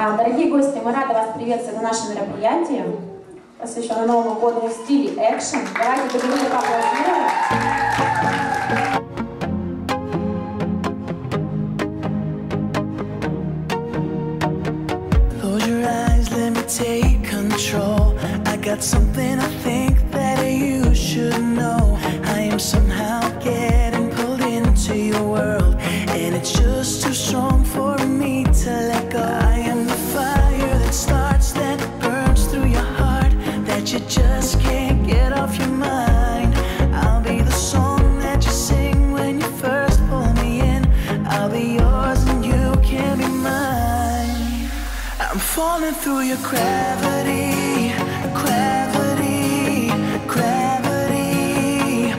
Дорогие гости, мы рады вас приветствовать на нашем мероприятии, посвященном Новому году в стиле экшен. Давайте поговорим, поаплодируем. Close your eyes, let me take control. I got something I think that you should know. I am somehow getting pulled into your world, and it's just too strong for me to let go. I am the fire that starts, that burns through your heart, that you just can't get off your mind. I'll be the song that you sing when you first pull me in. I'll be yours and you can be mine. I'm falling through your gravity, gravity, gravity.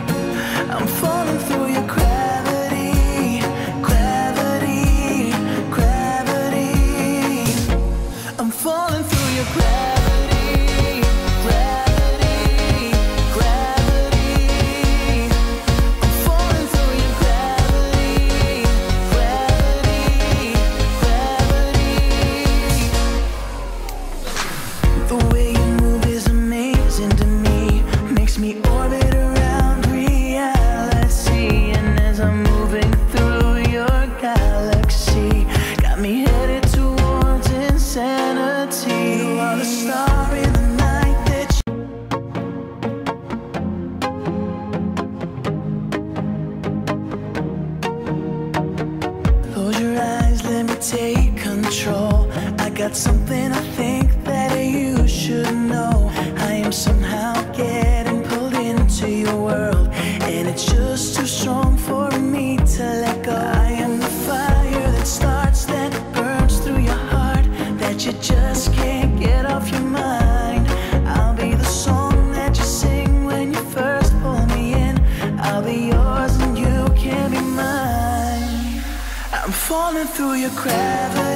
I'm falling through your gravity, gravity, gravity. I'm falling through your gravity, gravity, gravity. I'm falling through your gravity, gravity, gravity. The way you move is amazing to me, makes me orbit around reality. And as I'm moving through your galaxy, got me headed towards insanity. You are the star in the night that Close your eyes, let me take control. I got something I think that you should know. I am somehow getting pulled into your world, and it's just too strong for me to let go. I am the fire that starts, that burns through your heart, that you just can't get off your mind. I'll be the song that you sing when you first pull me in. I'll be yours and you can be mine. I'm falling through your gravity.